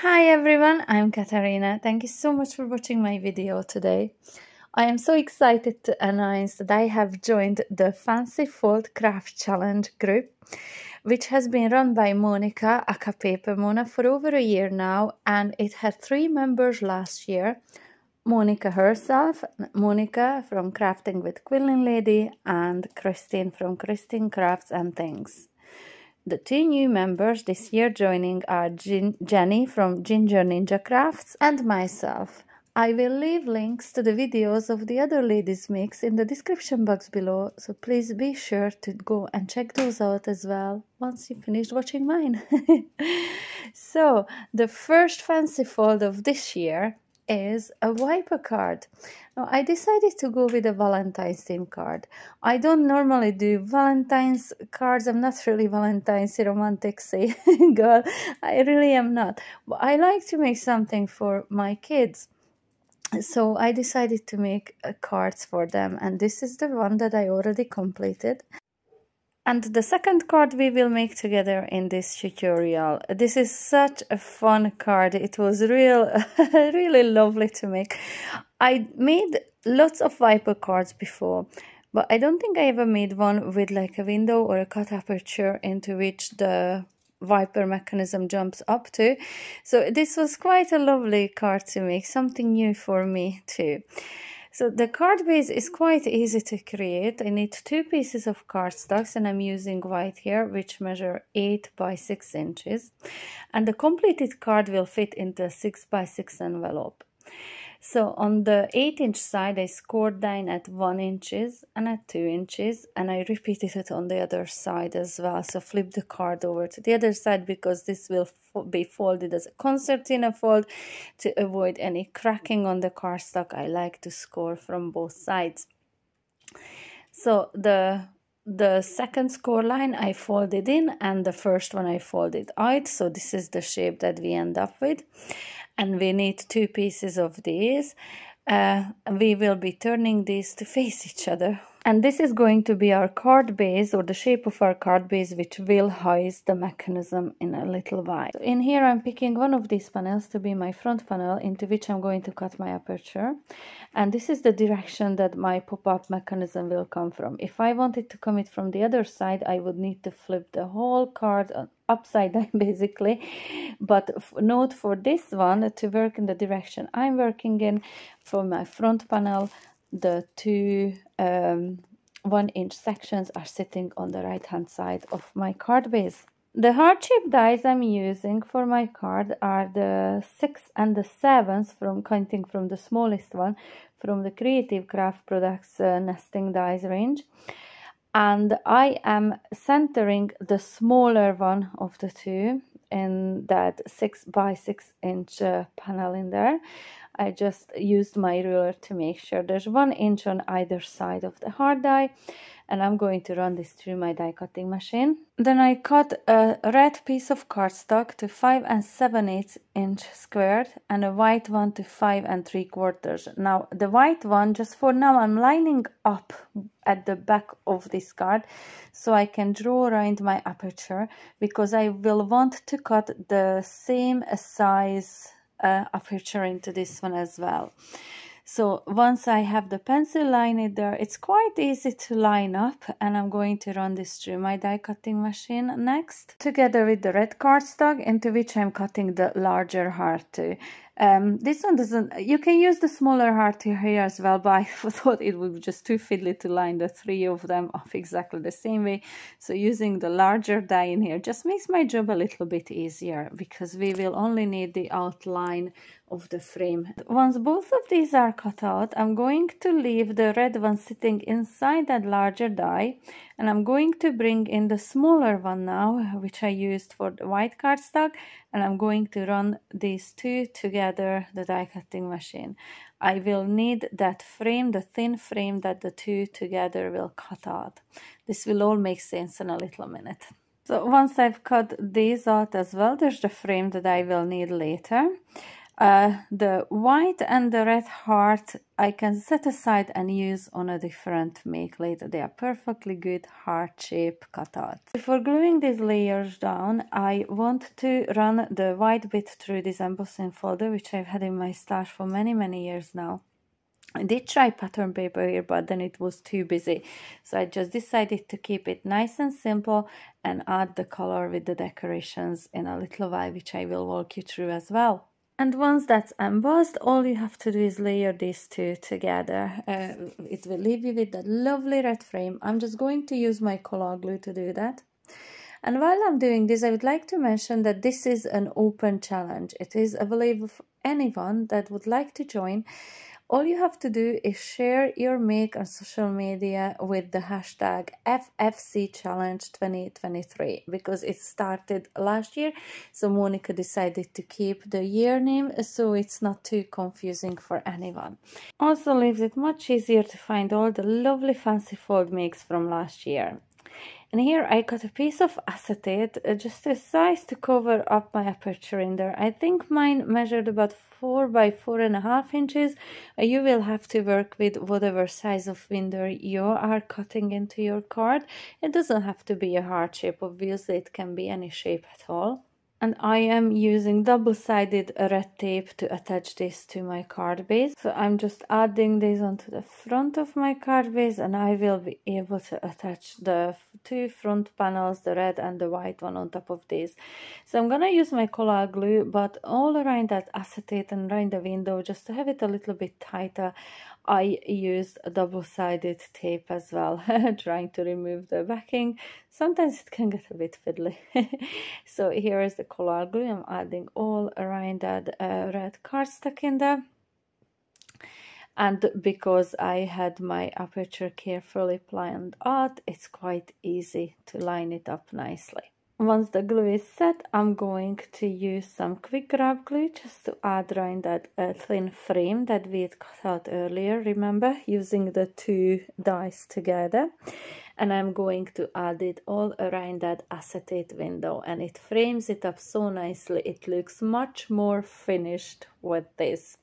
Hi everyone, I'm Katarina. Thank you so much for watching my video today. I am so excited to announce that I have joined the Fancy Fold Craft Challenge group, which has been run by Monika, aka PaperMona, for over a year now, and it had 3 members last year. Monika herself, Monika from Crafting with Quilling Lady, and Christine from Christine Crafts and Things. The 2 new members this year joining are Jenny from Ginger Ninja Crafts and myself. I will leave links to the videos of the other ladies' mix in the description box below, so please be sure to go and check those out as well once you finished watching mine. So, the first fancy fold of this year is a wiper card. Now, I decided to go with a Valentine's theme card. I don't normally do Valentine's cards. I'm not really Valentine's romantic say girl. I really am not. But I like to make something for my kids. So I decided to make cards for them, and this is the one that I already completed. And the second card we will make together in this tutorial. This is such a fun card. It was really lovely to make. I made lots of wiper cards before, but I don't think I ever made one with like a window or a cut aperture into which the wiper mechanism jumps up to. So this was quite a lovely card to make, something new for me too. So the card base is quite easy to create. I need 2 pieces of cardstocks, and I'm using white here, which measure 8 by 6 inches. And the completed card will fit into a 6 by 6 envelope. So on the 8-inch side, I scored down at 1 inches and at 2 inches, and I repeated it on the other side as well. So flip the card over to the other side, because this will be folded as a concertina fold. To avoid any cracking on the cardstock, I like to score from both sides. So the second score line I folded in, and the first one I folded out. So this is the shape that we end up with. And we need 2 pieces of these. We will be turning these to face each other. And this is going to be our card base, or the shape of our card base, which will house the mechanism in a little while. So in here I'm picking one of these panels to be my front panel, into which I'm going to cut my aperture. And this is the direction that my pop-up mechanism will come from. If I wanted to come it from the other side, I would need to flip the whole card upside down basically. But note, for this one, to work in the direction I'm working in, for my front panel, the 2 1-inch sections are sitting on the right hand side of my card base. The heart-shaped dies I'm using for my card are the 6 and the 7s, from counting from the smallest one, from the Creative Craft Products nesting dies range. And I am centering the smaller one of the 2 in that 6 by 6 inch panel in there. I just used my ruler to make sure there's 1 inch on either side of the hard die, and I'm going to run this through my die cutting machine. Then I cut a red piece of cardstock to 5 7/8 inch squared, and a white one to 5 3/4. Now the white one, just for now, I'm lining up at the back of this card so I can draw around my aperture, because I will want to cut the same size aperture into this one as well. So once I have the pencil line in there, it's quite easy to line up, and I'm going to run this through my die cutting machine next, together with the red cardstock, into which I'm cutting the larger heart too. This one doesn't, you can use the smaller heart here as well, but I thought it would be just too fiddly to line the 3 of them up exactly the same way. So using the larger die in here just makes my job a little bit easier, because we will only need the outline of the frame. Once both of these are cut out, I'm going to leave the red one sitting inside that larger die, and I'm going to bring in the smaller one now, which I used for the white cardstock, and I'm going to run these 2 together, the die cutting machine. I will need that frame, the thin frame that the 2 together will cut out. This will all make sense in a little minute. So once I've cut these out as well, there's the frame that I will need later. The white and the red heart I can set aside and use on a different make later. They are perfectly good heart shape cutouts. Before gluing these layers down, I want to run the white bit through this embossing folder, which I've had in my stash for many years now. I did try pattern paper here, but then it was too busy. So I just decided to keep it nice and simple and add the color with the decorations in a little while, which I will walk you through as well. And once that's embossed, all you have to do is layer these two together. It will leave you with that lovely red frame. I'm just going to use my cola glue to do that. And while I'm doing this, I would like to mention that this is an open challenge. It is available for anyone that would like to join. All you have to do is share your make on social media with the hashtag FFCChallenge2023 because it started last year. So Monika decided to keep the year name so it's not too confusing for anyone. Also leaves it much easier to find all the lovely fancy fold makes from last year. And here I cut a piece of acetate, just a size to cover up my aperture in there. I think mine measured about 4 by 4.5 inches. You will have to work with whatever size of window you are cutting into your card. It doesn't have to be a heart shape, obviously it can be any shape at all. And I am using double-sided red tape to attach this to my card base. So I'm just adding this onto the front of my card base and I will be able to attach the two front panels, the red and the white one on top of this. So I'm gonna use my cola glue, but all around that acetate and around the window, just to have it a little bit tighter, I used a double-sided tape as well, trying to remove the backing. Sometimes it can get a bit fiddly. So here is the cola glue. I'm adding all around that red cardstock in there. And because I had my aperture carefully planned out, it's quite easy to line it up nicely. Once the glue is set, I'm going to use some quick grab glue just to add around that thin frame that we had cut out earlier, remember, using the two dies together. And I'm going to add it all around that acetate window and it frames it up so nicely. It looks much more finished with this.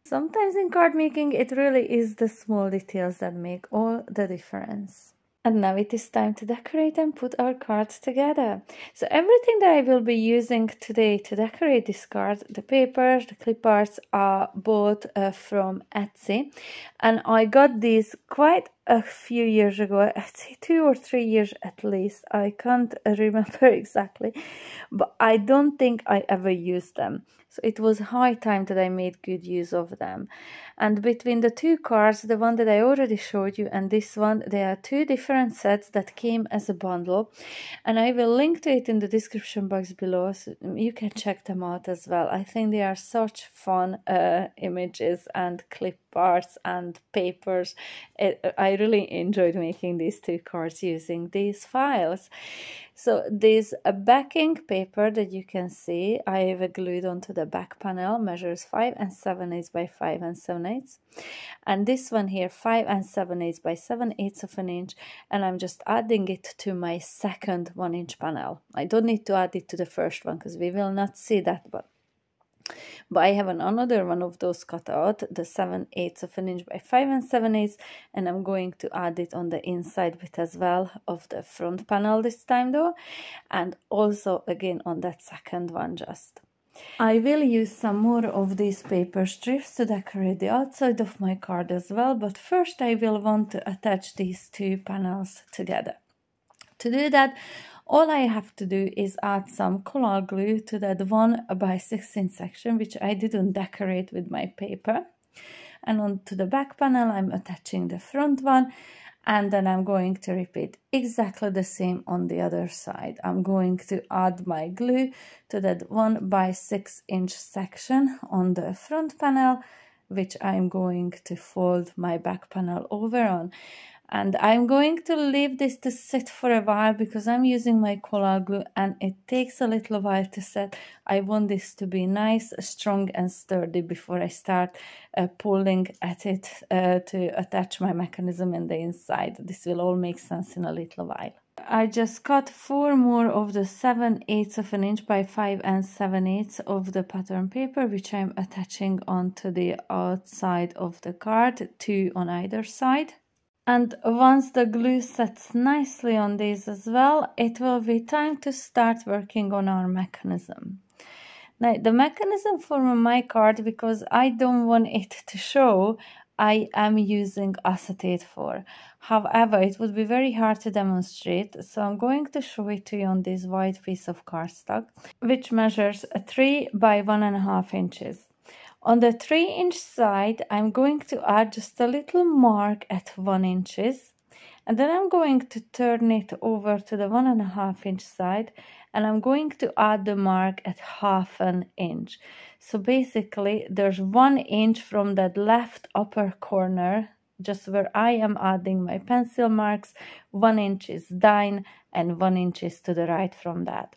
Sometimes in card making, it really is the small details that make all the difference. And now it is time to decorate and put our cards together. So everything that I will be using today to decorate this card, the papers, the clip arts, are bought from Etsy. And I got these quite a few years ago, I'd say 2 or 3 years at least. I can't remember exactly, but I don't think I ever used them. So it was high time that I made good use of them. And between the two cards, the one that I already showed you and this one, there are two different sets that came as a bundle. And I will link to it in the description box below, so you can check them out as well. I think they are such fun images and clip arts and papers. I really enjoyed making these two cards using these files. So this backing paper that you can see, I have glued onto the back panel, measures 5 7/8 by 5 7/8. And this one here, 5 7/8 by 7/8 of an inch, and I'm just adding it to my second 1-inch panel. I don't need to add it to the first one because we will not see that, but I have another one of those cut out, the 7/8 of an inch by 5 7/8, and I'm going to add it on the inside bit as well of the front panel this time though, and also again on that second one just. I will use some more of these paper strips to decorate the outside of my card as well, but first I will want to attach these two panels together. To do that, all I have to do is add some cola glue to that 1 by 16 section, which I didn't decorate with my paper. And onto the back panel, I'm attaching the front one, and then I'm going to repeat exactly the same on the other side. I'm going to add my glue to that 1 by 6 inch section on the front panel, which I'm going to fold my back panel over on. And I'm going to leave this to sit for a while because I'm using my cola glue and it takes a little while to set. I want this to be nice, strong and sturdy before I start pulling at it to attach my mechanism in the inside. This will all make sense in a little while. I just cut 4 more of the 7/8 of an inch by 5 7/8 of the pattern paper, which I'm attaching onto the outside of the card, 2 on either side. And once the glue sets nicely on these as well, it will be time to start working on our mechanism. Now, the mechanism for my card, because I don't want it to show, I am using acetate for. However, it would be very hard to demonstrate, so I'm going to show it to you on this white piece of cardstock, which measures 3 by 1.5 inches. On the 3-inch side, I'm going to add just a little mark at 1 inches, and then I'm going to turn it over to the 1.5 inch side, and I'm going to add the mark at 1/2 inch. So basically, there's 1 inch from that left upper corner, just where I am adding my pencil marks, 1 inch is down, and 1 inch is to the right from that.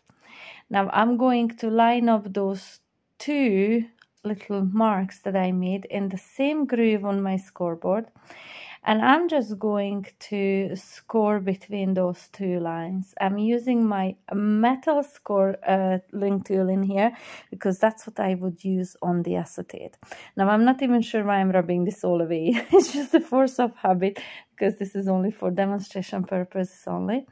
Now I'm going to line up those 2 little marks that I made in the same groove on my scoreboard, and I'm just going to score between those 2 lines. I'm using my metal scoring tool in here because that's what I would use on the acetate. Now I'm not even sure why I'm rubbing this all away. It's just a force of habit because this is only for demonstration purposes only.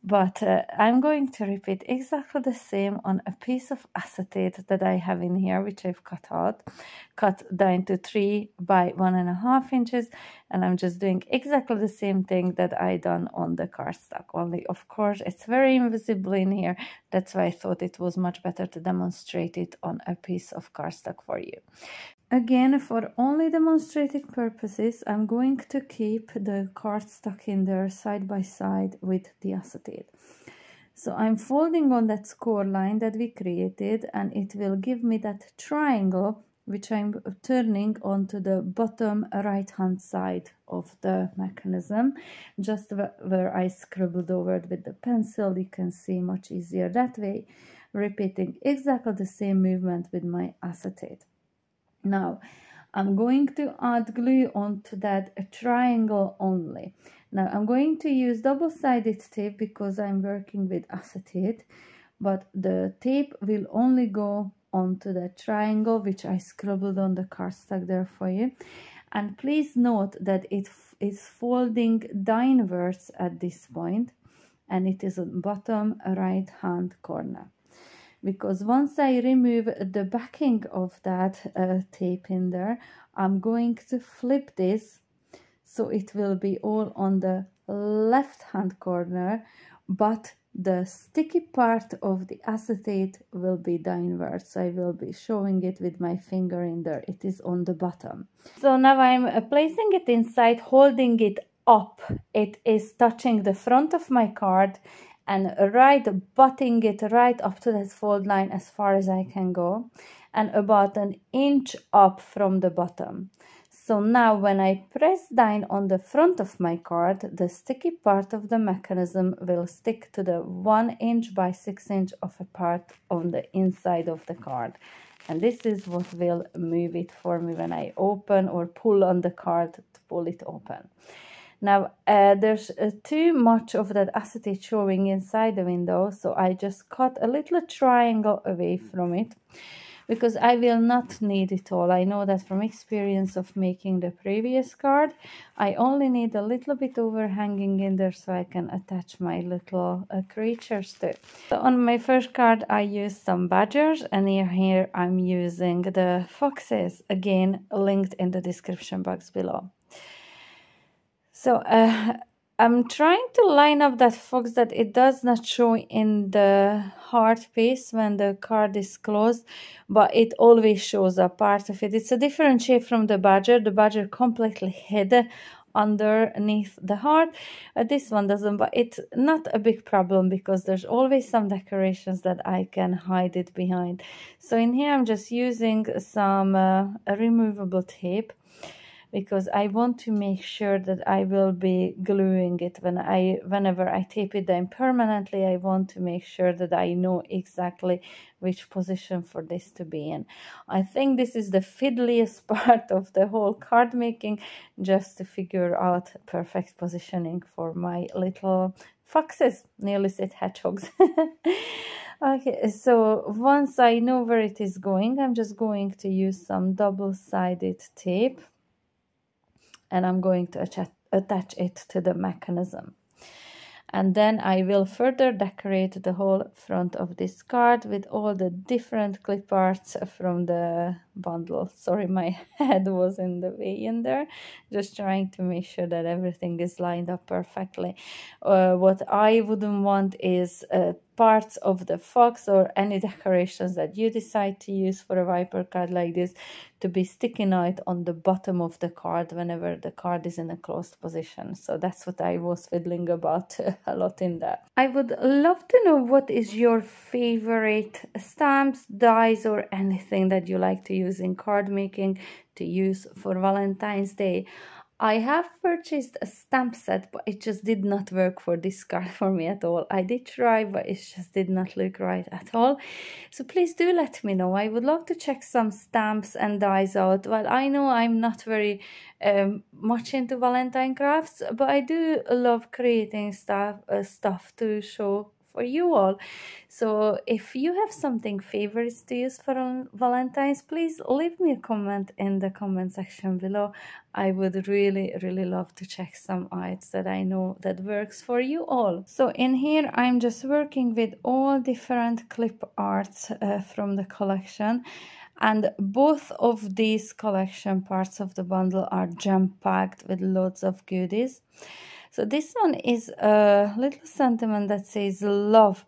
But I'm going to repeat exactly the same on a piece of acetate that I have in here, which I've cut down to 3 by 1.5 inches, and I'm just doing exactly the same thing that I done on the cardstock. Only, of course, it's very invisible in here. That's why I thought it was much better to demonstrate it on a piece of cardstock for you. Again, for only demonstrative purposes, I'm going to keep the cardstock in there side by side with the acetate. So I'm folding on that score line that we created, and it will give me that triangle, which I'm turning onto the bottom right hand side of the mechanism, just where I scribbled over it with the pencil. You can see much easier that way, repeating exactly the same movement with my acetate. Now, I'm going to add glue onto that triangle only. Now, I'm going to use double-sided tape because I'm working with acetate, but the tape will only go onto the triangle, which I scribbled on the cardstock there for you. And please note that it is folding downwards at this point, and it is on bottom right-hand corner. Because once I remove the backing of that tape in there, I'm going to flip this so it will be all on the left hand corner, but the sticky part of the acetate will be downwards. So I will be showing it with my finger in there. It is on the bottom. So now I'm placing it inside, holding it up. It is touching the front of my card and butting it right up to that fold line as far as I can go, and about 1 inch up from the bottom. So now when I press down on the front of my card, the sticky part of the mechanism will stick to the 1 inch by 6 inch of a part on the inside of the card. And this is what will move it for me when I open or pull on the card to pull it open. Now, there's too much of that acetate showing inside the window, so I just cut a little triangle away from it, because I will not need it all. I know that from experience of making the previous card, I only need a little bit overhanging in there so I can attach my little creatures to it. So on my first card, I used some badgers, and here I'm using the foxes, again linked in the description box below. So I'm trying to line up that fox that it does not show in the heart piece when the card is closed, but it always shows a part of it. It's a different shape from the badger. The badger completely hid underneath the heart. This one doesn't, but it's not a big problem because there's always some decorations that I can hide it behind. So in here I'm just using some removable tape, because I want to make sure that I will be gluing it whenever I tape it down permanently. I want to make sure that I know exactly which position for this to be in. I think this is the fiddliest part of the whole card making, just to figure out perfect positioning for my little foxes, nearly said hedgehogs. Okay, so once I know where it is going, I'm just going to use some double-sided tape, and I'm going to attach it to the mechanism. And then I will further decorate the whole front of this card with all the different clip arts from the bundle. Sorry, my head was in the way in there. Just trying to make sure that everything is lined up perfectly. What I wouldn't want is parts of the fox or any decorations that you decide to use for a Viper card like this to be sticking out on the bottom of the card whenever the card is in a closed position. So that's what I was fiddling about a lot in that. I would love to know what is your favorite stamps, dies, or anything that you like to use in card making to use for Valentine's Day. I have purchased a stamp set, but it just did not work for this card for me at all. I did try, but it just did not look right at all. So please do let me know. I would love to check some stamps and dies out. Well, I know I'm not very much into Valentine crafts, but I do love creating stuff to show for you all. So if you have something favorites to use for Valentine's, please leave me a comment in the comment section below. I would really love to check some arts that I know that works for you all. So in here I'm just working with all different clip arts from the collection, and both of these collection parts of the bundle are jam-packed with loads of goodies. So this one is a little sentiment that says love.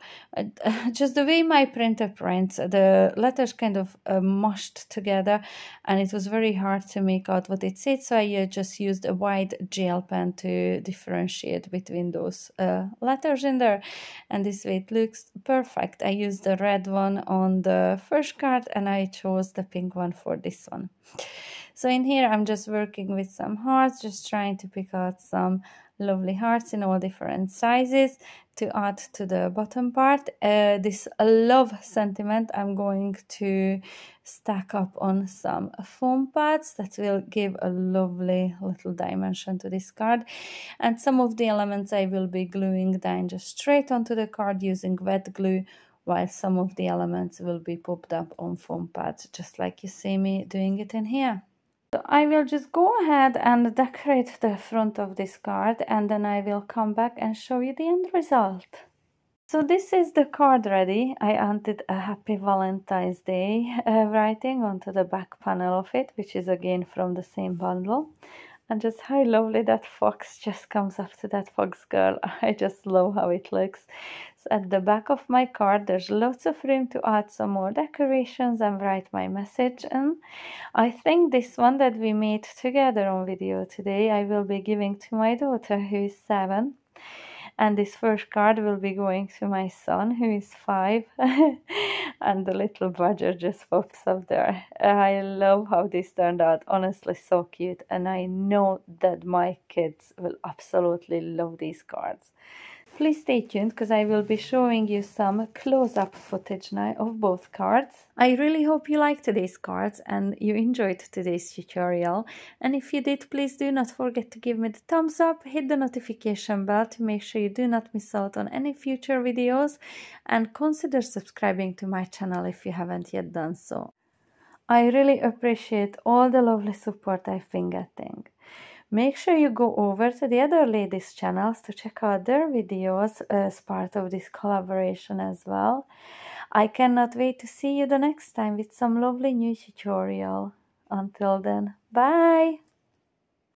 Just the way my printer prints, the letters kind of mushed together, and it was very hard to make out what it said. So I just used a white gel pen to differentiate between those letters in there. And this way it looks perfect. I used the red one on the first card, and I chose the pink one for this one. So in here I'm just working with some hearts, just trying to pick out some lovely hearts in all different sizes to add to the bottom part. This love sentiment I'm going to stack up on some foam pads that will give a lovely little dimension to this card. And some of the elements I will be gluing down just straight onto the card using wet glue, while some of the elements will be popped up on foam pads, just like you see me doing it in here. So I will just go ahead and decorate the front of this card, and then I will come back and show you the end result. So this is the card ready. I added a Happy Valentine's Day writing onto the back panel of it, which is again from the same bundle. And just how lovely that fox just comes up to that fox girl. I just love how it looks. So at the back of my card, there's lots of room to add some more decorations and write my message in. I think this one that we made together on video today, I will be giving to my daughter who is 7. And this first card will be going to my son who is 5. And the little badger just pops up there. I love how this turned out. Honestly, so cute. And I know that my kids will absolutely love these cards. Please stay tuned because I will be showing you some close-up footage now of both cards. I really hope you liked today's cards and you enjoyed today's tutorial. And if you did, please do not forget to give me the thumbs up, hit the notification bell to make sure you do not miss out on any future videos, and consider subscribing to my channel if you haven't yet done so. I really appreciate all the lovely support I've been getting. Make sure you go over to the other ladies' channels to check out their videos as part of this collaboration as well. I cannot wait to see you the next time with some lovely new tutorial. Until then, bye!